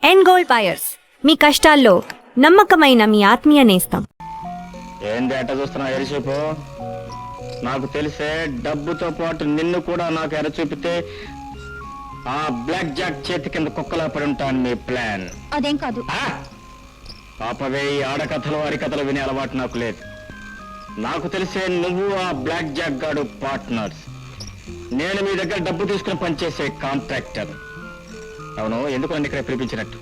End gold buyers, మీ కష్టాల్లో నమ్మకమైన మీ ఆత్మీయ నేస్తం. ఏంది ఎట్ట చూస్తున్నా ఎరచూపు? నాకు తెలిసే డబ్బుతో పాటు నిన్ను కూడా నాకు ఎర చూపితే ఆ బ్లాక్ జాక్ చేతి కింద కుక్కలా పడి ఉంటాను. మీ ప్లాన్ అదేం కాదు. పాపవే, ఈ ఆడకథలు అరికథలు వినే అలవాటు నాకు లేదు. నాకు తెలిసే నువ్వు ఆ బ్లాక్ జాక్ గాడు పార్ట్నర్స్. నేను మీ దగ్గర డబ్బు తీసుకుని పనిచేసే కాంట్రాక్టర్. అవును, ఎందుకు నన్ను ఇక్కడ పిలిపించినట్టు?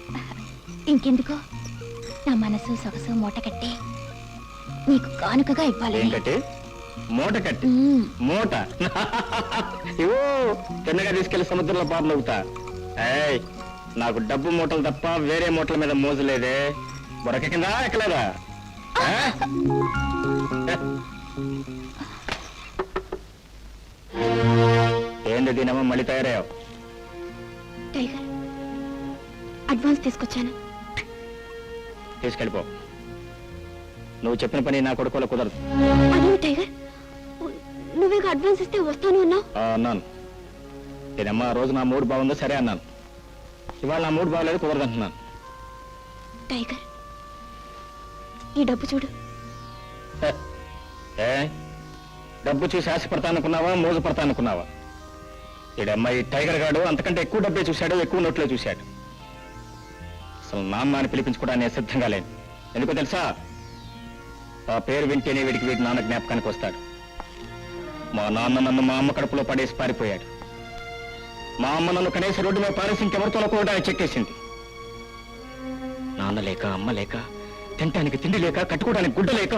ఇంకెందుకో, నా మనసు సొగసు మూట కట్టి నీకు కానుకగా ఇవ్వాలి. ఏంటంటే మూట కట్టి? మూట ఇవో తిన్నగా తీసుకెళ్లి సముద్రంలో పాపలవుతా. ఏయ్, నాకు డబ్బు మూటలు తప్ప వేరే మూటల మీద మోజు లేదే. బొరక కింద ఎక్కలేదా? ఏంది దీనమ్మా మళ్ళీ తయారయ్యావు? టైగర్, అడ్వాన్స్ తీసుకొచ్చాను. తీసుకెళ్ళిపో. నువ్వు చెప్పిన పని నా కొడుకోలో కుదరదు. అదే టైగర్, నువ్వేగా అడ్వాన్స్ ఇస్తే వస్తాను అన్నావు. అన్నాను. నేనమ్మా రోజు నా మూడు బాగుందో సరే అన్నాను. ఇవాళ నా మూడు బాగలేదు, కుదరదు అంటున్నాను. టైగర్, ఈ డబ్బు చూడు. ఏ డబ్బు చూసి ఆశపడతానుకున్నావా, మోజు పడతానుకున్నావా? ఈడమ్మాయి టైగర్ గాడు అంతకంటే ఎక్కువ డబ్బే చూశాడు, ఎక్కువ నోట్లే చూశాడు. అసలు నాన్న అని పిలిపించుకోవడానికి సిద్ధంగా లేను. ఎందుకో తెలుసా? ఆ పేరు వింటేనే వీడి నాన్న జ్ఞాపకానికి వస్తాడు. మా నాన్న నన్ను మా అమ్మ కడుపులో పడేసి పారిపోయాడు. మా అమ్మ నన్ను కనీసం రోడ్డు మీద పారేసి ఇంకెవరితో కూడా చెక్కేసింది. నాన్న లేక, అమ్మ లేక, తినటానికి తిండి లేక, కట్టుకోవడానికి గుడ్డ లేక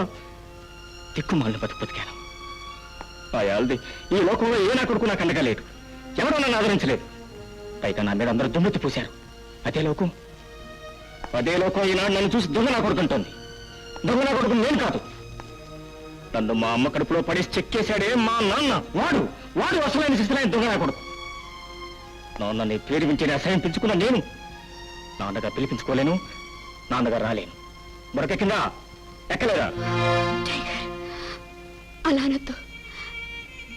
దిక్కుమాలను బతికాను. ఆయాల్ది ఈ లోకంలో ఏ నా కొడుకు నాకు అండగా లేదు. ఎవరో నన్ను ఆదరించలేదు. పైగా నా మీద అందరూ దుమ్మెత్తి పూశారు. అదే లోకం ఈనాడు నన్ను చూసి దొంగ నా కొడుకుంటోంది. దొంగ నా కొడుకు నేను కాదు. నన్ను మా అమ్మ కడుపులో పడేసి చెక్కేశాడే మా నాన్న. వాడు అసలైన శిస్తులైన దొంగ నా కొడుకు. నాన్న నీ పేరు వింటేనే అసహ్యం పెంచుకున్నా నేను. నాన్నగా పిలిపించుకోలేను, నాన్నగా రాలేను. బొరకెక్కిందా? ఎక్కలేదా? అలానొద్దు.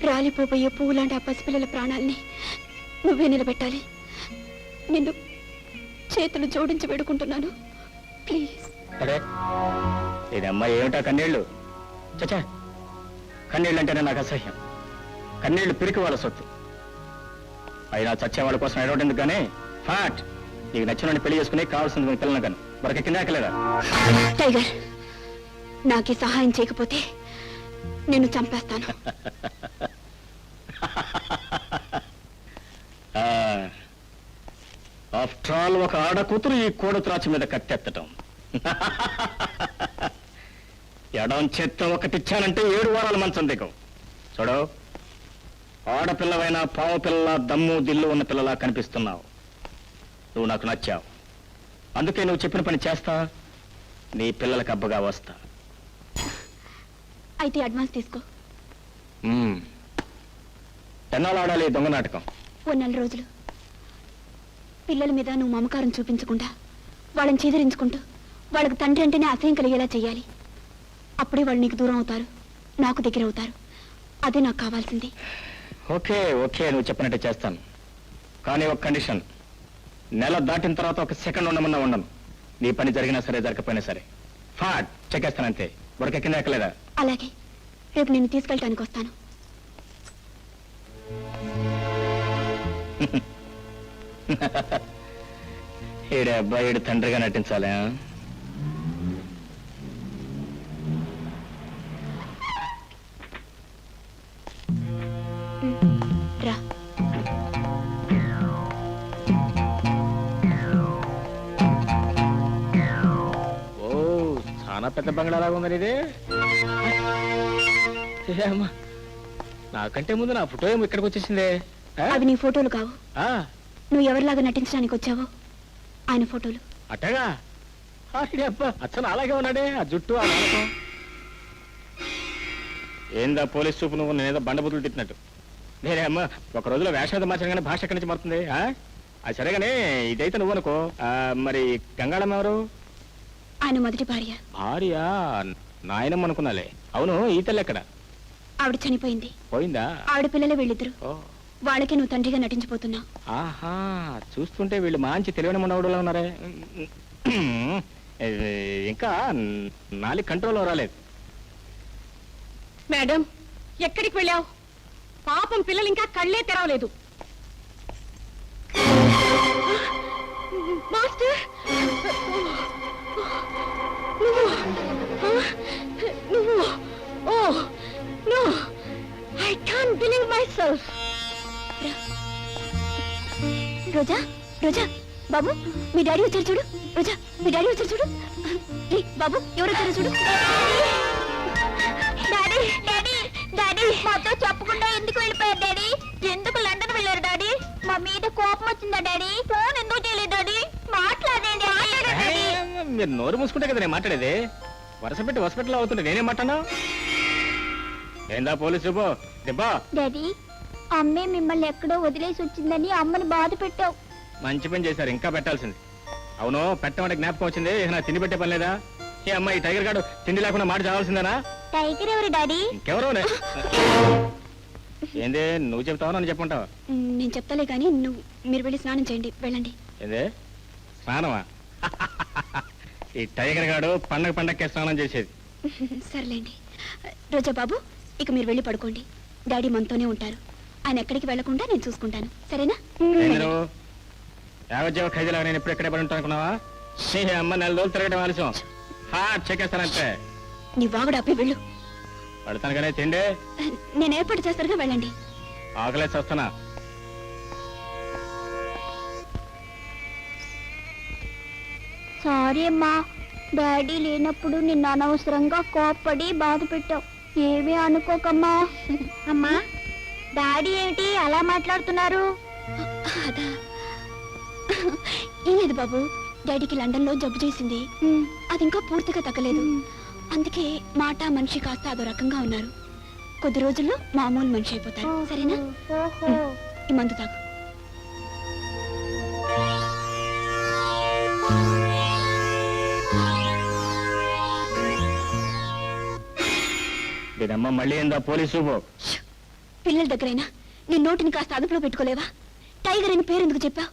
రాలిపోబోయే పువ్వు లాంటి ఆ పసిపిల్లల ప్రాణాల్ని నువ్వే నిలబెట్టాలి. నిన్ను చేతులు జోడించి వేడుకుంటున్నాను, ప్లీజ్. అరే, ఇది అమ్మాయి ఏమిటా కన్నీళ్లు? చచ్చా, కన్నీళ్ళు అంటేనే నాకు అసహ్యం. కన్నీళ్లు పిరికి వాళ్ళ సొత్తు. అయినా చచ్చేవాళ్ళ కోసం ఎడవటెందుకు కానీ ఫ్యాట్ నీకు నచ్చిన పెళ్లి చేసుకుని కావాల్సింది పిల్లలు కాను. బరకెక్కిందా ఎక్కలేదా? టైగర్, నాకు ఈ సహాయం చేయకపోతే నిన్ను చంపేస్తాను. ఆఫ్టర్ ఆల్ ఒక ఆడ కూతురు ఈ కోడ త్రాచి మీద కత్తెత్తటం. ఎడం చేత్తో ఒకటిచ్చానంటే 7 వారాల మంచం దిగవు. చూడు, ఆడపిల్లవైనా పావు పిల్ల దమ్ము దిల్లు ఉన్న పిల్లలా కనిపిస్తున్నావు. నువ్వు నాకు నచ్చావు. అందుకే నువ్వు చెప్పిన పని చేస్తా, నీ పిల్లలకు అబ్బగా వస్తా. అయితే అడ్వాన్స్ తీసుకో. ఎన్నాళ్ళు ఆడాలి దొంగ నాటకం? ఓ 4 రోజులు. పిల్లల మీద నువ్వు మమకారం చూపించకుండా, వాళ్ళని చీదరించుకుంటూ, వాళ్ళకి తండ్రి అంటేనే అసహ్యం కలిగేలా చెయ్యాలి. అప్పుడే వాళ్ళు నీకు దూరం అవుతారు, నాకు దగ్గర అవుతారు. అదే నాకు కావాల్సింది. ఓకే ఓకే, నువ్వు చెప్పినట్టే చేస్తాను. కానీ ఒక కండిషన్. నెల దాటిన తర్వాత ఒక సెకండ్ ఉండమన్నా ఉండను. నీ పని జరిగినా సరే, జరగకపోయినా సరే ఫాట్ చెక్కేస్తానంతే. బొరకెక్కిందా ఎక్కలేదా? అలాగే, రేపు నేను తీసుకెళ్ళటానికి వస్తాను. ఈడే అబ్బాయి ఈడు తండ్రిగా నటించాలా? రా. ఓ, చాలా పెద్ద బంగ్లాలాగా ఉందని ఇది. అమ్మా, నాకంటే ముందు నా ఫోటో ఏమో ఇక్కడికి వచ్చేసిందే. అవి నీ ఫోటోలు కావు. నువ్వు ఎవరిలాగా నటించడానికి వచ్చావో ఆయన ఫోటోలు. అట్టగా? అబ్బా, అచ్చను అలాగే ఉన్నాడే, ఆ జుట్టు, ఆ నాటకం. ఏందా పోలీస్ చూపు నువ్వు? నేనేదో బండబుద్ధులు తిట్టినట్టు. నేనే అమ్మ ఒక రోజులో వేషాది మార్చగానే భాష ఎక్కడి నుంచి మారుతుంది? అది సరేగానే ఇదైతే నువ్వు అనుకో. మరి గంగాళమ్మ ఎవరు? ఆయన మొదటి భార్య. భార్య? నాయనమ్మ అనుకున్నాలే. అవును, ఈ తల్లి ఎక్కడ? ఆవిడ చనిపోయింది. పోయిందా? ఆవిడ పిల్లలే వీళ్ళిద్దరు. వాళ్ళకి నువ్వు తండ్రిగా నటించిపోతున్నావు. ఆహా, చూస్తుంటే వీళ్ళు మంచి తెలివైన మనవడులా ఉన్నారే. ఇంకా నాలుగు కంట్రోల్ రాలేదు. మేడం, ఎక్కడికి వెళ్ళావు? పాపం పిల్లలు ఇంకా కళ్ళే తెరవలేదు. మాస్టర్, నువ్వు oh no, I can't believe myself. Roja, Roja, బాబు మీ డాడీ వచ్చారు చూడు. రోజా, మీ డాడీ వచ్చారు చూడు. రే, బాబు ఎవరు వచ్చారు చూడు. డాడీ, డాడీ, డాడీ, మాతో చెప్పకుండా ఎందుకు వెళ్ళిపోయారు డాడీ? ఎందుకు లండన్ వెళ్ళారు డాడీ? మా మీద కోపం వచ్చిందా డాడీ? ఫోన్ ఎందుకు చేయలేదు డాడీ? మాట్లాడండి. మీరు నోరు మూసుకుంటే కదా నేను మాట్లాడేది. వరుస పెట్టి హాస్పిటల్ అవుతుంటే నేనేం మాట్లాడా? ఏందా పోలీసు దిబ్బా? డాడీ, అమ్మే మిమ్మల్ని ఎక్కడో వదిలేసి వచ్చిందని అమ్మని బాధ పెట్టావు. మంచి పని చేశారు, ఇంకా పెట్టాల్సింది. అవును, పెట్టమంటే జ్ఞాపకం వచ్చింది. నా తిండి పెట్టే పని లేదా? ఏ అమ్మ, ఈ టైగర్ గాడు తిండి లేకుండా మాట చావాల్సిందేనా? టైగర్ ఎవరు డాడీ? ఇంకెవరో ఏంది, నువ్వు చెప్తావా నన్ను చెప్పంటావా? నేను చెప్తాలే కానీ మీరు వెళ్ళి స్నానం చేయండి, వెళ్ళండి. ఏందే స్నానమా? ఈ టైగర్ గాడు పండగకే స్నానం చేసేది. సర్లేండి. రోజా బాబు, ఇక మీరు వెళ్ళి పడుకోండి. డాడీ మనతోనే ఉంటారు. ఆయన ఎక్కడికి వెళ్లకుండా నేను చూసుకుంటాను, సరేనా? యావజ్జీవ ఖైదీలా నేను ఎప్పుడు ఎక్కడే పడి ఉంటాను అనుకున్నావా? అమ్మ 4 రోజులు తిరగడం ఆలస్యం. హార్ట్ చెక్కేస్తానంటే నీ వాగుడు ఆపి వెళ్ళు. పడతాను కానీ తిండి నేను ఏర్పాటు చేస్తారుగా, వెళ్ళండి. ఆకలేసి వస్తున్నా. సారీ అమ్మా, డాడీ లేనప్పుడు నిన్ను అనవసరంగా కోప్పడి బాధ పెట్టావు. ఏమీ అనుకోకమ్మా. అమ్మా, డాడీ ఏమిటి అలా మాట్లాడుతున్నారు? అదా, ఏం లేదు బాబు, డాడీకి లండన్ లో జబ్బు చేసింది. అది ఇంకా పూర్తిగా తగ్గలేదు. అందుకే మాట మనిషి కాస్త అదో రకంగా ఉన్నారు. కొద్ది రోజుల్లో మామూలు మనిషి అయిపోతారు, సరేనా? ఈ మందు తాగు. దీనమ్మ మళ్ళీ ఏందా పోలీసు? పిల్లల దగ్గరైనా నీ నోటిని కాస్త అదుపులో పెట్టుకోలేవా? టైగర్ అని పేరు ఎందుకు చెప్పావు?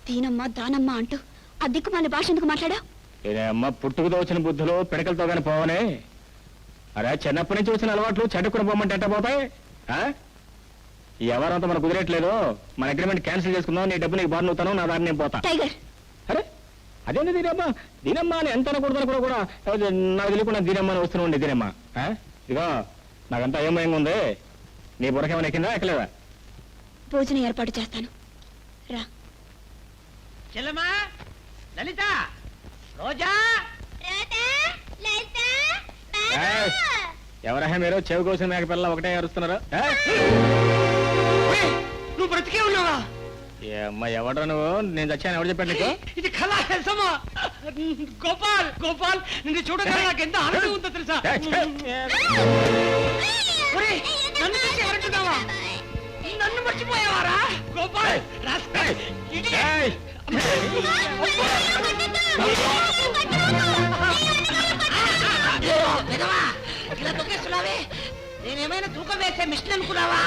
దీనమ్మ దానమ్మ అంటూ ఆ దిక్కుమాల భాష ఎందుకు మాట్లాడా? అమ్మ, పుట్టుకతో వచ్చిన బుద్ధులు పిడకలతో కానీ పోవనే. అరే, చిన్నప్పటి నుంచి వచ్చిన అలవాట్లు చెడ్డకుని పోమంటే ఎట్ట పోతాయి? ఎవరంతా మనకు కుదిరేట్లేదు. మన అగ్రిమెంట్ క్యాన్సిల్ చేసుకుందాం. నీ డబ్బు నీకు బాగా నవ్వుతాను, నా దాన్ని నేను పోతా. టైగర్, అరే అదేంటి దీనమ్మ అని ఎంత అనకూడదు కూడా నాకు తెలియకుండా దీనమ్మ అని వస్తూనే ఉండే దీనమ్మ. ఇదిగో నాకంతా అయోమయంగా ఉంది. నీ బుర్రకేమైనా ఎక్కిందా ఎక్కలేదా? భోజనం ఏర్పాటు చేస్తాను, రా. చెల్లమా, లలిత, రోజా, ఎవరహే మీరు? చెవి కోసిన మేక పిల్లలు ఒకటే అరుస్తున్నారు. నువ్వు బ్రతికే ఉన్నావా? అమ్మ, ఎవడరా నువ్వు? నేను చచ్చాను ఎవరు చెప్పాడు నీకు? ఇది కళా హెల్సమా? గోపాల్, గోపాల్, నిన్ను చూడగానే నాకు ఎంత ఆనందం ఉందో తెలుసా? ఒరేయ్, నన్ను చూసి ఎవరంటున్నావా? నన్ను మర్చిపోయావారా గోపాల్? ఇలా తొక్కేస్తున్నావే, నేనేమైనా తూకం వేసే మిషన్ అనుకున్నావా?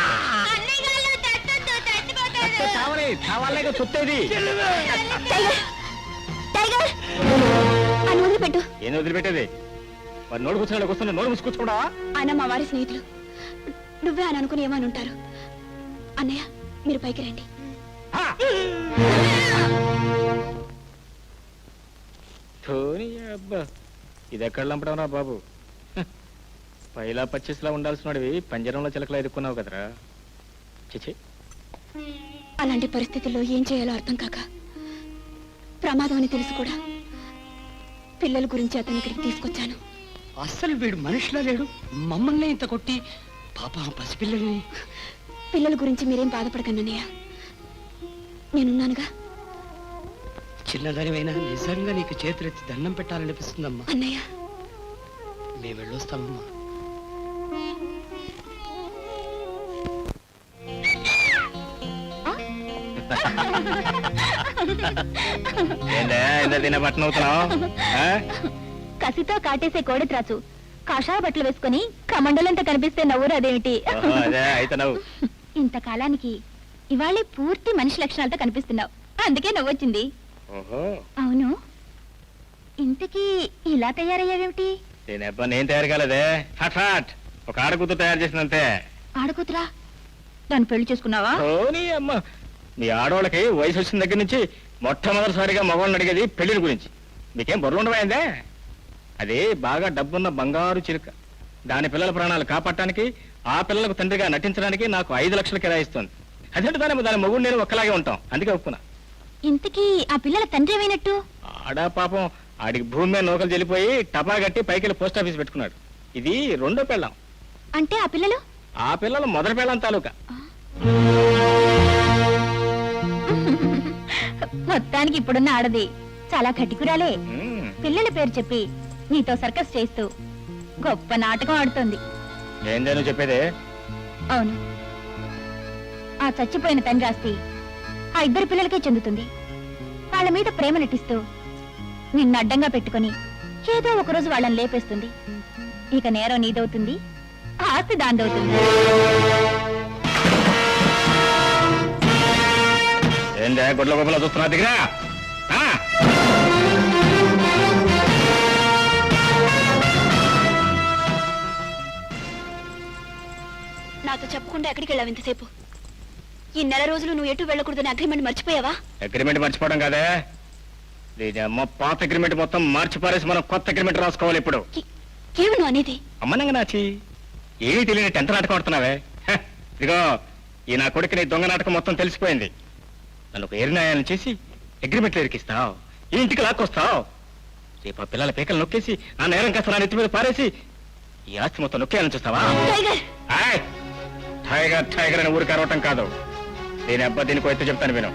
అని వదిలిపెట్టు. ఏం వదిలిపెట్టేది? మరి నోడు కూర్చున్నాడు కూర్చున్నా నోడు మూసుకూర్చుకోడా? ఆయన మా వారి స్నేహితులు. నువ్వే అని అనుకుని ఏమని ఉంటారు. అన్నయ్య, మీరు పైకి రండి. అబ్బా, ఇది ఎక్కడ లంపడవునా బాబు? పైలా పచ్చిస్లా ఉండాల్సినవి పంజరంలో చిలకలా ఎదుర్కొన్నావు కదరా. చిచి, అలాంటి పరిస్థితుల్లో ఏం చేయాలో అర్థం కాక, ప్రమాదం అని తెలుసు కూడా పిల్లల గురించి అతని ఇక్కడికి తీసుకొచ్చాను. అస్సలు వీడు మనిషిలా లేడు. మమ్మల్ని ఇంత కొట్టి పాప పసిపిల్లల్ని. పిల్లల గురించి మీరేం బాధపడకండి అన్నయ్య, నేనున్నానుగా. చిన్నదానివైనా నిజంగా నీకు చేతులెత్తి దండం పెట్టాలనిపిస్తుందమ్మా. అన్నయ్య, మేము వెళ్ళొస్తామమ్మా. కసితో కాటేసే కోడి త్రాచు కాషాయ బట్టలు వేసుకుని కమండలంతా కనిపిస్తే నవ్వురు అదేమిటి? ఇంతకాలానికి ఇవాళే పూర్తి మనిషి లక్షణాలతో కనిపిస్తున్నావు, అందుకే నవ్వొచ్చింది. ఓహో, అవును, ఇంతకీ ఇలా తయారయ్యావేమిటి? దీనబ్బా నేను తయారు కాలేదే. ఫట్ ఫట్ ఒక ఆడకూతురు తయారు చేసినంతే. ఆడకూతురా? దాన్ని పెళ్లి చేసుకున్నావా? ఓనీ అమ్మ, మీ ఆడవాళ్ళకి వయసు వచ్చిన దగ్గర నుంచి మొట్టమొదటిసారిగా మగవాళ్ళని అడిగేది పెళ్లిల గురించి. మీకేం బొర్రలు ఉండవైందే? అది బాగా డబ్బున్న బంగారు చిలుక. దాని పిల్లల ప్రాణాలు కాపాడటానికి, ఆ పిల్లలకు తండ్రిగా నటించడానికి నాకు 5 లక్షలు కిరాయిస్తుంది. అదేంటి దాని మొగుడు నేను ఒక్కలాగే ఉంటాం, అందుకే ఒప్పుకున్నా. ఇంతకీ ఆ పిల్లల తండ్రి ఏమైనట్టు? ఆడా పాపం, ఆడికి భూమి మీద నౌకలు చెల్లిపోయి టపా కట్టి పైకి పోస్ట్ ఆఫీస్ పెట్టుకున్నాడు. ఇది రెండో పెళ్ళాం. అంటే ఆ పిల్లలు? ఆ పిల్లలు మొదటి పెళ్ళాం తాలూకా. మొత్తానికి ఇప్పుడున్న ఆడది చాలా కటికురాలే. మ్మ్. పిల్లల పేరు చెప్పి నీతో సర్కస్ చేస్తూ గొప్ప నాటకం ఆడుతోంది. ఏందే నువ్వు చెప్పేదే? అవును, ఆ చచ్చిపోయిన తండ్రి ఆస్తి ఆ 2 పిల్లలకే చెందుతుంది. వాళ్ళ మీద ప్రేమ నటిస్తూ నిన్ను అడ్డంగా పెట్టుకొని ఏదో ఒకరోజు వాళ్ళని లేపేస్తుంది. ఇక నేరం నీదవుతుంది, ఆ ఆస్తి దాందవుతుంది. ఏందే గుడ్ల గొప్పలో చూస్తున్నా దగ్గర? నాతో చెప్పకుండా ఎక్కడికి వెళ్ళావు ఇంతసేపు? ఈ నెల రోజులు నువ్వు ఎటు వెళ్ళకూడదని అగ్రిమెంట్ మర్చిపోయావా? అగ్రిమెంట్ మర్చిపోవడం కాదే, దీని అమ్మ పాత అగ్రిమెంట్ మొత్తం మార్చిపారేసి మనం కొత్త అగ్రిమెంట్ రాసుకోవాలి ఇప్పుడు. ఏమి నువ్వు అనేది? అమ్మనంగా నాచి ఏమీ తెలియని టెంత నాటకం ఆడుతున్నావే. హ, ఇదిగో ఈ నా కొడుకు నీ దొంగ నాటకం మొత్తం తెలిసిపోయింది. నన్ను ఒక ఏరినాయాలను చేసి అగ్రిమెంట్లు ఎరికిస్తావు, ఈ ఇంటికి లాక్కొస్తావు. రేపు ఆ పిల్లల పీకలు నొక్కేసి ఆ నేరం కాస్త నా నెత్తి మీద పారేసి ఈ ఆస్తి మొత్తం నొక్కేయాలని చూస్తావా? టైగర్! ఆయ్, టైగర్ టైగర్ అని ఊరికి అరవటం కాదు. దీని అబ్బా దీనికి ఎత్తు చెప్తాను విను.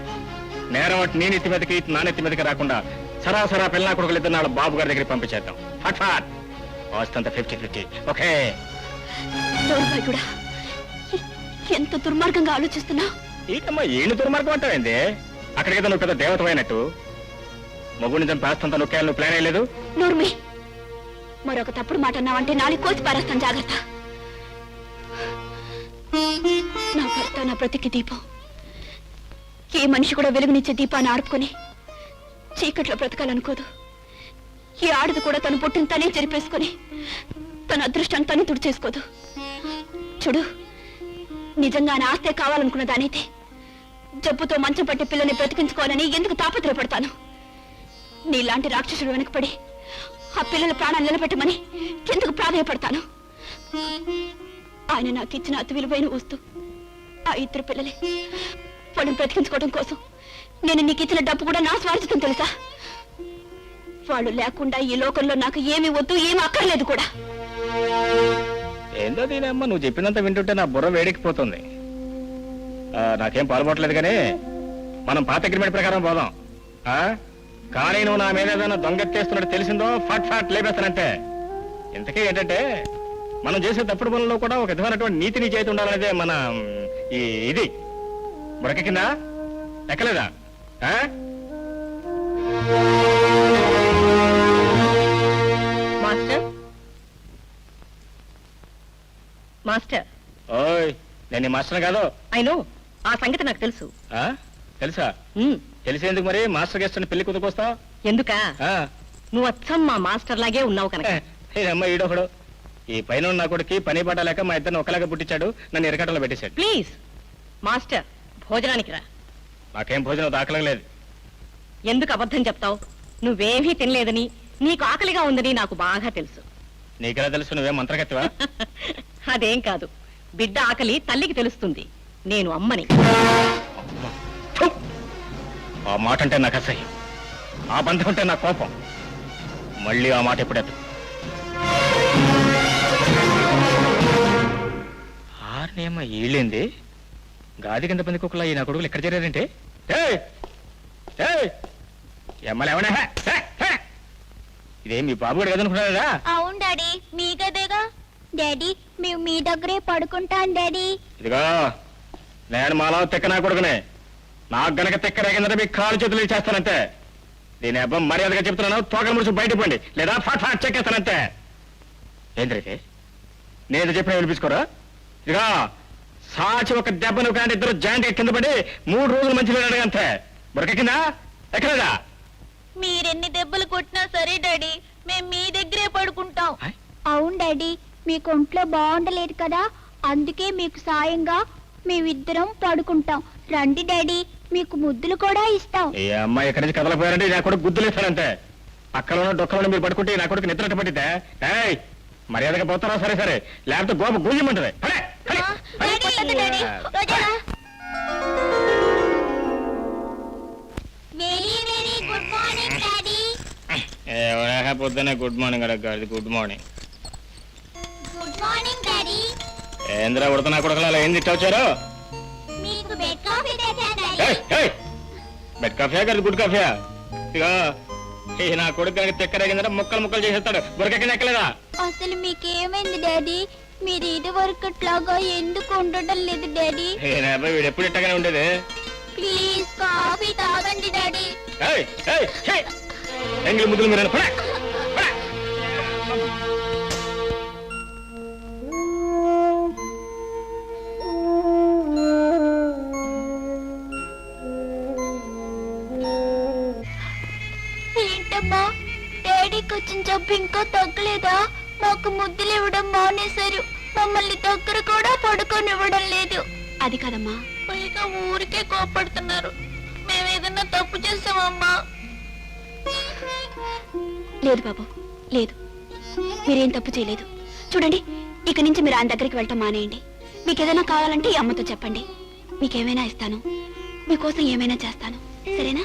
నేరం అటు నీ నెత్తి మీదకి నా నెత్తి మీదకి రాకుండా సరాసరా పిల్ల కొడుకులు ఇద్దరు నాడు బాబు గారి దగ్గరికి పంపించేద్దాం. ఫట్ ఫట్ ఆస్తంతా 50-50. ఓకే? కూడా ఎంత దుర్మార్గంగా ఆలోచిస్తున్నా. ఈకమ్మా ఏళ్ళు దుర్మార్గం అంటావేంది? అక్కడికి నువ్వు పెద్ద దేవతమైనట్టు మొగుడిని చంపి ఆస్తంతా నొక్కేయాలని నువ్వు ప్లాన్ అయ్యలేదు. నూర్మి, మరొక తప్పుడు మాట అన్నావంటే నాలుగు కోసి పారేస్తాను, జాగ్రత్త. నా భర్త నా బ్రతికి దీపం. ఏ మనిషి కూడా వెలుగునిచ్చే దీపాన్ని ఆర్పుకొని చీకట్లో బ్రతకాలనుకోదు. ఈ ఆడది కూడా తను పుట్టిన తనే చెరిపేసుకొని తన అదృష్టాన్ని తను తుడిచేసుకోదు. చూడు, నిజంగా నా ఆస్తే కావాలనుకున్న దానైతే జబ్బుతో మంచం పట్టి పిల్లని బ్రతికించుకోవాలని ఎందుకు తాపత్రయపడతాను? నీలాంటి రాక్షసుడు వెనకపడి ఆ పిల్లల ప్రాణాలు నిలబెట్టమని ఎందుకు ప్రాధాయపడతాను? ఆయన నాకు ఇచ్చిన అతి విలువైన వస్తూ ఆ 2 పిల్లలే. వాళ్ళని బ్రతికించుకోవడం కోసం నేను నీకు ఇచ్చిన డబ్బు కూడా నా స్వార్థం తెలుసా? వాళ్ళు లేకుండా ఈ లోకంలో నాకు ఏమీ వద్దు, ఏమీ అక్కర్లేదు కూడా. ఏందో దీనమ్మ, నువ్వు చెప్పినంత వింటుంటే నా బుర్ర వేడెక్కిపోతుంది. నాకేం పాల్పడలేదు కానీ మనం పాత అగ్రిమెంట్ ప్రకారం పోదాం. కానీ నువ్వు నా మీద ఏదైనా దొంగెత్తేస్తున్నట్టు తెలిసిందో ఫట్ ఫట్ లేపేస్తానంటే. ఇంతకీ ఏంటంటే మనం చేసే తప్పుడు పనుల్లో కూడా ఒక విధమైనటువంటి నీతి నిజాయితీ ఉండాలనేదే మన ఇది బుడక కింద ఎక్కలేదా? మాస్టర్ మాస్టర్ ఓయ్, నేను మాస్టర్ కాదు. అయినో ఆ సంగతి నాకు తెలుసు. తెలుసా? తెలిసేందుకు మరి మాస్టర్ గెస్ట్ అని పెళ్లి కుదురుకొస్తా? ఎందుక? నువ్వు అచ్చం మా మాస్టర్ లాగే ఉన్నావు కనుక. అమ్మ ఈడొకడు ఈ పైన నా కొడుకు పని పాట లేక మా ఇద్దరిని ఒకలాగా పుట్టించాడు, నన్ను ఎరకటంలో పెట్టేశాడు. ప్లీజ్ మాస్టర్, భోజనానికి రా. నాకేం భోజనం దాఖలేదు. ఎందుకు అబద్ధం చెప్తావు? నువ్వేమీ తినలేదని, నీకు ఆకలిగా ఉందని నాకు బాగా తెలుసు. నీకెలా తెలుసు? నువ్వేం మంత్రగతివా? అదేం కాదు, బిడ్డ ఆకలి తల్లికి తెలుస్తుంది. నేను అమ్మని. ఆ మాట అంటే నాకు అసహ్యం, ఆ బంధం అంటే నా కోపం. మళ్ళీ ఆ మాట ఎప్పుడెత్తు. ఆర్నేమ ఈళ్ళింది గాది కింద పంది కుక్కలా ఈ నా కొడుకులు ఎక్కడ చేరారంటే? ఎమ్మలేమనే ఇదే మీ బాబు కూడా కదనుకున్నారా? అవును డాడీ, మీ గదేగా. డాడీ, మేము మీ దగ్గరే పడుకుంటాం డాడీ. ఇదిగో నేను మాలో తెక్క నా కొడుకునే. నాకు గనక తెక్క రేగిందంటే మీ కాలు చేతులు ఇచ్చేస్తానంతే. దీని అబ్బం మర్యాదగా చెప్తున్నాను, తోకల ముడుచు బయట పండి, లేదా ఫట్ ఫట్ చెక్కేస్తానంతే. ఏంద్రైతే నేను చెప్పిన వినిపించుకోరా? ఇదిగా సాచి ఒక దెబ్బను కానీ ఇద్దరు జాయింట్ కింద పడి 3 రోజులు మంచిగా అడగంతే బురకెక్కిందా ఎక్కలేదా మీరెన్ని దెబ్బలు కొట్టినా సరే డాడీ మేము మీ దగ్గరే పడుకుంటాం. ఆయ్. అవును డాడీ, మీకు ఒంట్లో బాగుండలేదు కదా, అందుకే మీకు సాయంగా మేమిద్దరం పడుకుంటాం. రండి డాడీ, మీకు ముద్దులు కూడా ఇస్తాం. ఈ అమ్మాయి ఎక్కడి నుంచి కదలపోయారంటే నా కొడుకు గుద్దులేస్తానంతే. పక్కన డొక్కలో మీరు పడుకుంటే నా కొడుకు నిద్రట పట్టిద్దా? ఏయ్ మర్యాదగా పోతారా? సరే సరే, లేకపోతే గోప గుయ్యమంటది. పొద్దునే గుడ్ మార్నింగ్ అడగదు. Good morning. Good morning daddy. ఏంద్రా ఉడతనా కొడకలా ఏం తిట్టవచ్చారు? మీకు బెడ్ కాఫీ తెచ్చాను డాడీ. బెడ్ కాఫీయా కాదు గుడ్ కాఫీయా? ఇదిగో ఈ నా కొడుకు కనుక తెక్కరేగిందంటే ముక్కలు ముక్కలు చేసేస్తాడు. బురకెక్కిన ఎక్కలేదా? అసలు మీకేమైంది డాడీ? మీరు ఇది వరకట్లాగా ఎందుకు ఉండడం లేదు డాడీ? వీడు ఎప్పుడు ఇట్టగానే ఉండేది. ప్లీజ్ కాఫీ తాగండి డాడీ. ఎంగిలి ముద్దులు మీరు ఏంటమ్మా, డాడీకి వచ్చిన జబ్బు ఇంకా తగ్గలేదా? మాకు ముద్దులు ఇవ్వడం మానేశారు, మమ్మల్ని దగ్గర కూడా పడుకోనివ్వడం లేదు. అది కదమ్మా, పైగా ఊరికే కోపడుతున్నారు. మేమేదన్నా తప్పు చేసామమ్మా? లేదు బాబు, లేదు, మీరేం తప్పు చేయలేదు. చూడండి, ఇక నుంచి మీరు ఆయన దగ్గరికి వెళ్ళటం మానేయండి. మీకు ఏదైనా కావాలంటే ఈ అమ్మతో చెప్పండి, మీకేమైనా ఇస్తాను, మీకోసం ఏమైనా చేస్తాను. సరేనా?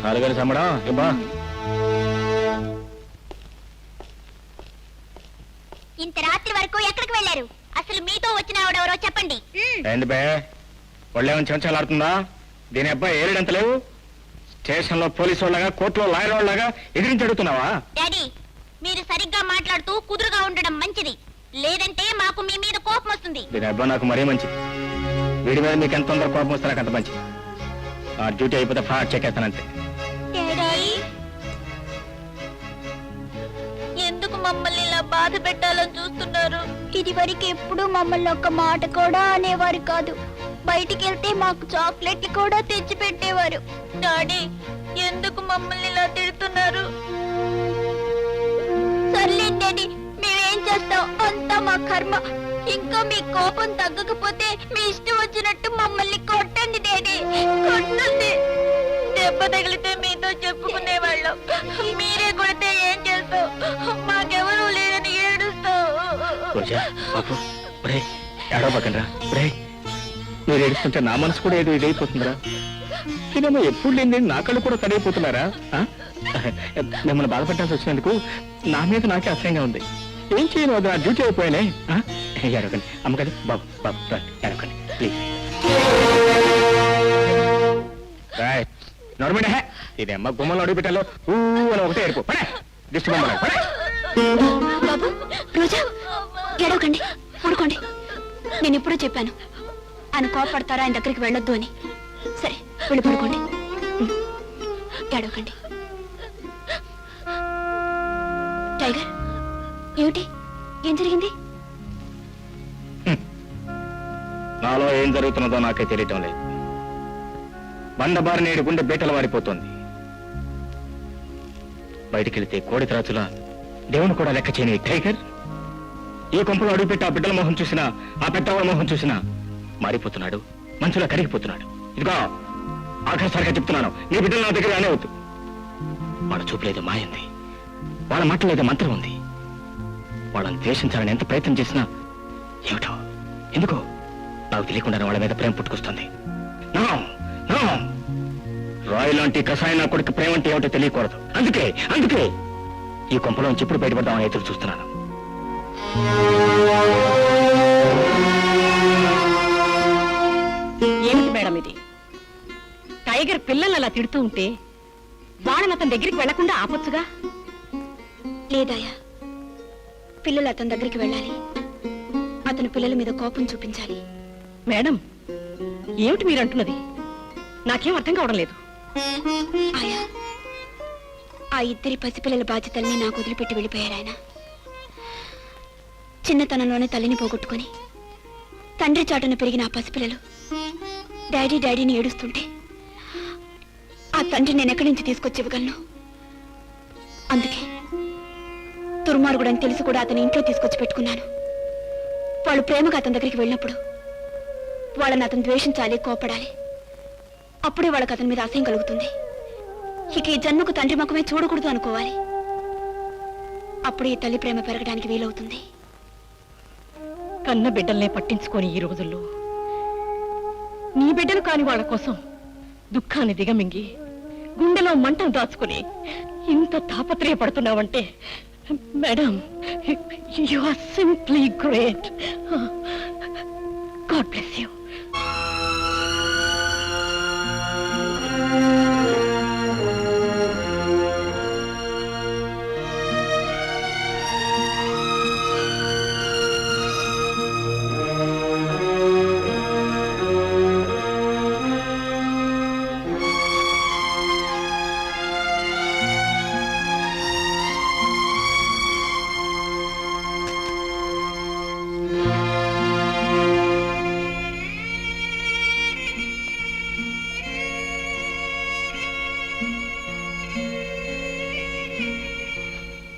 చాలు గారి సమ్మడా ఇబ్బా. ఇంత రాత్రి వరకు ఎక్కడికి వెళ్ళారు? అసలు మీతో వచ్చిన ఆవిడెవరో చెప్పండి. ఏంటి బే ఒళ్ళేమని చెంచాలాడుతుందా? దీని అబ్బాయి ఏలేడంత లేవు. స్టేషన్ లో పోలీసు వాళ్ళగా, కోర్టులో లాయర్ వాళ్ళగా ఎదిరించి అడుగుతున్నావా? డాడీ, మీరు సరిగ్గా మాట్లాడుతూ కుదురుగా ఉండడం మంచిది, లేదంటే మాకు మీ మీద కోపం వస్తుంది. దీని అబ్బాయి నాకు మరీ మంచిది. వీడి మీద మీకు ఎంత తొందర కోపం వస్తే నాకు అంత మంచిది. ఆ డ్యూటీ అయిపోతే ఫ్లాట్ చెక్కేస్తానంతే. ఎందుకు మమ్మల్ని ఇలా బాధ పెట్టాలని చూస్తున్నారు? ఇది వరకు ఎప్పుడు మమ్మల్ని ఒక్క మాట కూడా అనేవారు కాదు. బయటికి వెళ్తే మాకు చాక్లెట్లు కూడా తెచ్చి పెట్టేవారు. డాడీ, ఎందుకు మమ్మల్ని ఇలా తిడుతున్నారు? సర్లేండి డాడీ, మేమేం చేస్తాం, అంతా మా కర్మ. ఇంకా మీ కోపం తగ్గకపోతే మీ ఇష్టం వచ్చినట్టు మమ్మల్ని కొట్టండి డాడీ, కొట్టండి. దెబ్బ తగిలితే మీతో చెప్పుకునేవాళ్ళం, మీరే కొడితే ఏం చేస్తావు? మాకెవరూ లేరని ఏడుస్తావు. ఏడవకండ్రా. మీరు ఏడుస్తుంటే నా మనసు కూడా ఏదో ఇదైపోతుందిరా. నేనేమో ఎప్పుడు లేని నా కళ్ళు కూడా తడిపోతున్నారా? మిమ్మల్ని బాధపడాల్సి వచ్చినందుకు నా మీద నాకే అసహ్యంగా ఉంది. ఏం చేయను, అది నా డ్యూటీ అయిపోయానే. ఏడవకండి అమ్మకండి. బాబు బాబు రండి, ఏడవకండి ప్లీజ్. నోర్మడే ఇది అమ్మ గుమ్మలో అడుగు పెట్టాలో ఊ అని ఒకటే ఏడుపు. దిష్టి బొమ్మ బాబు, రోజా, ఏడవకండి, పడుకోండి. నేను ఎప్పుడూ చెప్పాను ఆయన కోపడతారా, ఆయన దగ్గరికి వెళ్ళొద్దు అని. సరే, వెళ్ళి పడుకోండి, ఏడవకండి. టైగర్, ఏమిటి, ఏం జరిగింది? నాలో ఏం జరుగుతున్నదో నాకే తెలియటం లేదు. బండబారి నేడు గుండె బీటలు వాడిపోతుంది. బయటికెళ్తే కోడి త్రాచులా దేవుని కూడా లెక్క చేయని టైగర్ ఈ కొంపలో అడుగుపెట్టి ఆ బిడ్డల మొహం చూసినా, ఆ పెద్దవాళ్ళ మొహం చూసినా మారిపోతున్నాడు, మంచులా కరిగిపోతున్నాడు. ఇదిగో ఆఖరిసారిగా చెప్తున్నాను, నీ బిడ్డలు నా దగ్గర రానేవద్దు. వాళ్ళ చూపులేదో మాయంది, వాళ్ళ మాటలేదో మంత్రం ఉంది. వాళ్ళని ద్వేషించాలని ఎంత ప్రయత్నం చేసినా ఏమిటో ఎందుకో నాకు తెలియకుండా వాళ్ళ మీద ప్రేమ పుట్టుకొస్తుంది. రాయ్ లాంటి కషాయం నా కొడుకు ప్రేమ అంటే ఏమిటో తెలియకూడదు. అందుకే అందుకే ఈ కొంపలోంచి ఎప్పుడు బయటపడదామని ఎదురు చూస్తున్నాను. ఏమిటి మేడం ఇది? టైగర్ పిల్లల్ని అలా తిడుతూ ఉంటే వాళ్ళని అతని దగ్గరికి వెళ్లకుండా ఆపొచ్చుగా. లేదాయా, పిల్లలు అతని దగ్గరికి వెళ్ళాలి, అతను పిల్లల మీద కోపం చూపించాలి. మేడం, ఏమిటి మీరంటున్నది? నాకేం అర్థం కావడం లేదు. ఆయా, ఇద్దరి పసిపిల్లల బాధ్యతల్ని నాకు వదిలిపెట్టి వెళ్ళిపోయారు ఆయన. చిన్నతనంలోనే తల్లిని పోగొట్టుకుని తండ్రి చాటున పెరిగిన ఆ పసిపిల్లలు డాడీ డాడీని ఏడుస్తుంటే ఆ తండ్రి నేను ఎక్కడి నుంచి తీసుకొచ్చి ఇవ్వగలను? అందుకే దుర్మార్గుడని తెలిసి కూడా అతని ఇంట్లో తీసుకొచ్చి పెట్టుకున్నాను. వాళ్ళు ప్రేమగా అతని దగ్గరికి వెళ్ళినప్పుడు వాళ్ళని అతను ద్వేషించాలి, కోపడాలి. అప్పుడే వాళ్ళకి అతని మీద అసహ్యం కలుగుతుంది. ఇక ఈ జన్మకు తండ్రి ముఖమే చూడకూడదు అనుకోవాలి. అప్పుడు ఈ తల్లి ప్రేమ పెరగడానికి వీలవుతుంది. కన్న బిడ్డల్నే పట్టించుకొని ఈ రోజుల్లో నీ బిడ్డలు కాని వాళ్ళ కోసం దుఃఖాన్ని దిగమింగి గుండెలో మంటను దాచుకుని ఇంత తాపత్రయపడుతున్నావంటే madam, you are simply great. God bless you.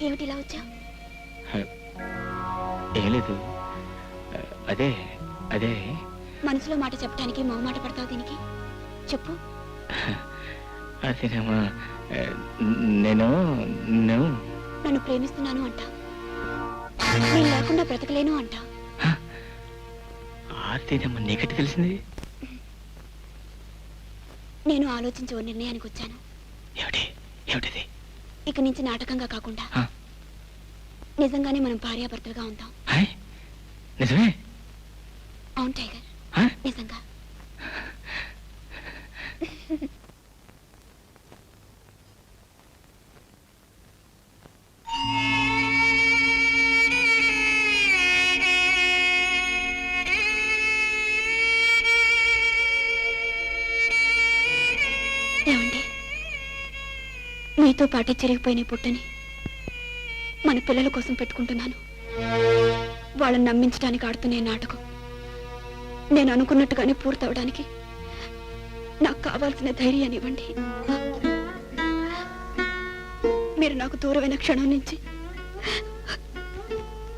ఏమిటి ఇలా వచ్చా? ఏం లేదు. అదే అదే మనసులో మాట చెప్పడానికి మొహమాట పడతావు దీనికి? చెప్పు. అదేనమ్మా, నేను నన్ను ప్రేమిస్తున్నాను అంటా, నేను లేకుండా బ్రతకలేను అంటా. అదేనమ్మా, నీకటి తెలిసింది? నేను ఆలోచించి ఓ నిర్ణయానికి వచ్చాను. ఏమిటిది? ఇక నుంచి నాటకంగా కాకుండా నిజంగానే మనం భార్యాభర్తలుగా ఉంటాం. నిజమే? అవును టైగర్, నిజంగా. ఏమండి, మీతో పాటే చెరిగిపోయిన పుట్టని మన పిల్లల కోసం పెట్టుకుంటున్నాను. వాళ్ళని నమ్మించడానికి ఆడుతున్న నాటకం నేను అనుకున్నట్టుగానే పూర్తవడానికి నాకు కావాల్సిన ధైర్యాన్ని ఇవ్వండి. మీరు నాకు దూరమైన క్షణం నుంచి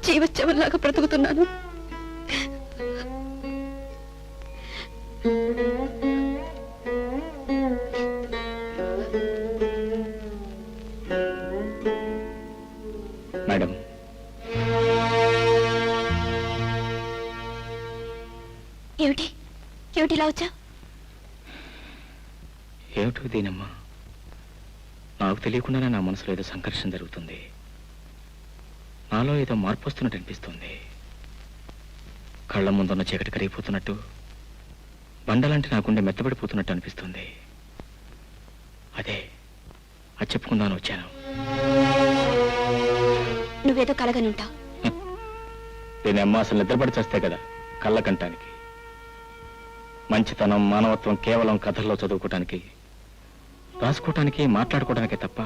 జీవచ్చవల్లాగా బ్రతుకుతున్నాను. మేడం, ఏమిటి ఏమిటి ఇలా వచ్చా? ఏమిటో దీనమ్మా, నాకు తెలియకుండానే నా మనసులో ఏదో సంఘర్షణ జరుగుతుంది. నాలో ఏదో మార్పు వస్తున్నట్టు అనిపిస్తుంది. కళ్ళ ముందున్న చీకటి కరిగిపోతున్నట్టు, బండలాంటి నా గుండె మెత్తబడిపోతున్నట్టు అనిపిస్తుంది. అదే అది చెప్పుకుందాను వచ్చాను. నువ్వేదో కలగని ఉంటావు. దీనమ్మ అసలు నిద్రపడి చేస్తే కదా కళ్ళ కంటానికి. మంచితనం, మానవత్వం కేవలం కథల్లో చదువుకోవటానికి, రాసుకోవటానికి, మాట్లాడుకోవడానికే తప్ప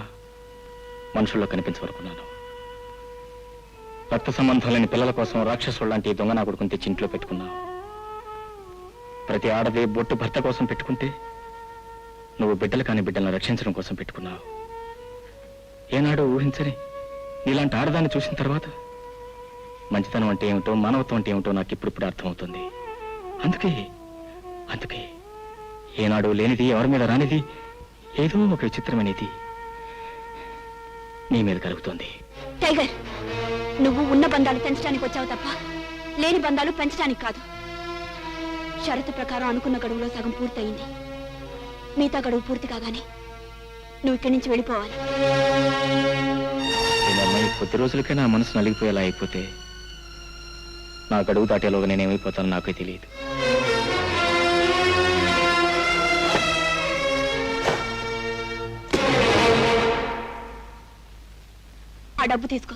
మనుషుల్లో కనిపించవనుకున్నాను. రక్త సంబంధం లేని పిల్లల కోసం రాక్షసుడు లాంటి దొంగ నా కొడుకుని తెచ్చి ఇంట్లో పెట్టుకున్నావు. ప్రతి ఆడది బొట్టు భర్త కోసం పెట్టుకుంటే నువ్వు బిడ్డలు కాని బిడ్డలను రక్షించడం కోసం పెట్టుకున్నావు. ఏనాడు ఊహించని నీలాంటి ఆడదాన్ని చూసిన తర్వాత మంచితనం అంటే ఏమిటో, మానవత్వం అంటే ఏమిటో నాకు ఇప్పుడిప్పుడు అర్థమవుతుంది. అందుకే ఏనాడు లేనిది, ఎవరి మీద రానిది, ఏదో ఒక విచిత్రమైనది నీ మీద కలుగుతుంది. టైగర్, నువ్వు ఉన్న బంధాలు పెంచడానికి వచ్చావు తప్ప లేని బంధాలు పెంచడానికి కాదు. షరతు ప్రకారం అనుకున్న గడువులో సగం పూర్తయింది. మిగతా గడువు పూర్తి కాగానే నువ్వు ఇక్కడి నుంచి వెళ్ళిపోవాలి. ఈ కొద్ది రోజులకే నా మనసు నలిగిపోయేలా అయిపోతే నా గడువు దాటేలోగా నేనేమైపోతానో నాకే తెలియదు. ఆ డబ్బు తీసుకో.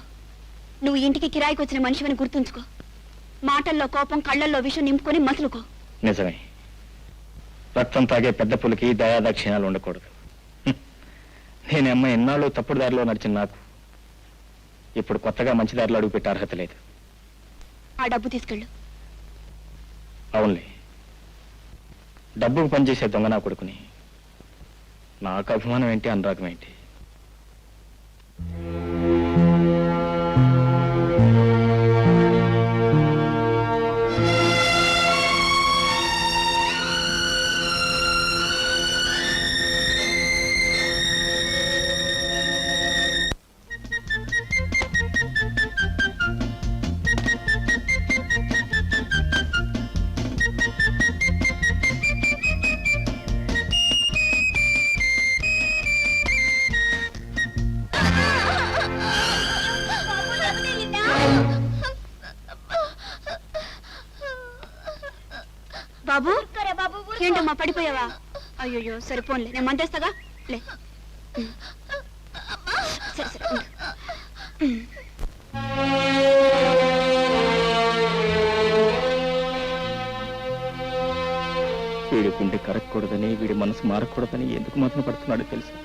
నువ్వు ఇంటికి కిరాయికి వచ్చిన మనిషివని గుర్తుంచుకో. మాటల్లో కోపం, కళ్ళల్లో విషం నింపుకొని మసులుకో. నిజమే, రక్తం తాగే పెద్ద పులికి దయాదాక్షిణ్యాలు ఉండకూడదు. నేను అమ్మ ఎన్నాళ్ళు తప్పుడు దారిలో నడిచిన నాకు ఇప్పుడు కొత్తగా మంచి దారిలో అడుగుపెట్టే అర్హత లేదు. ఆ డబ్బు తీసుకెళ్ళు. అవునులే, డబ్బుకు పనిచేసే దొంగ నా కొడుకుని. నాకు అభిమానం ఏంటి, అనురాగం ఏంటి? బాబు ఏంటమ్మా పడిపోయావా? అయ్యో సరే పోన్లే, నేను మందేస్తాగా. లే సరే సరే ఉండు. వీడి గుండె కరగకూడదని, వీడి మనసు మారకూడదని ఎందుకు మాత్రం పడుతున్నాడో తెలుసు.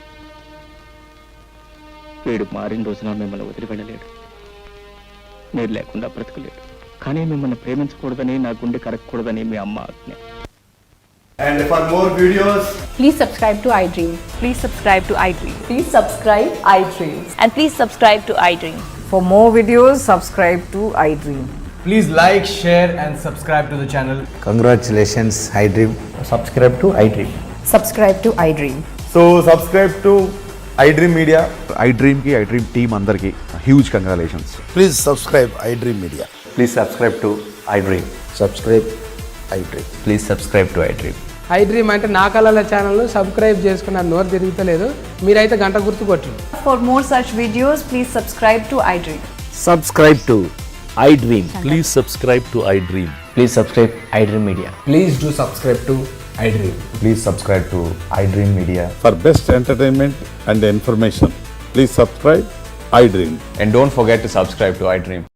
వీడు మారిన రోజున మిమ్మల్ని వదిలి వెళ్ళలేడు, మీరు లేకుండా బ్రతకలేడు. కానీ మిమ్మల్ని ప్రేమించకూడదని, నా గుండె కరగకూడదని మీ అమ్మ ఆజ్ఞ. And for more videos, Please subscribe to iDream. Please subscribe to iDream. Please subscribe iDream. And please subscribe to iDream. For more videos, subscribe to iDream. please like, share and subscribe to the channel. Congratulations, iDream. Subscribe to iDream. Subscribe to iDream. So subscribe to iDream Media. iDream ki iDream team andarki huge congratulations. Please subscribe iDream Media. Please subscribe to iDream. Subscribe iDream. Please subscribe to iDream. iDream అంటే నా కళల channel subscribe చేసుకున్న నోరు తిరుగుతలేదు, మీరైతే గంట గుర్తు కొట్టండి. For more such videos, please subscribe to iDream. Subscribe to iDream. Please subscribe to iDream. Please subscribe iDream Media. Please do subscribe to iDream. Please subscribe to iDream Media. For best entertainment and information, please subscribe iDream. And don't forget to subscribe to iDream.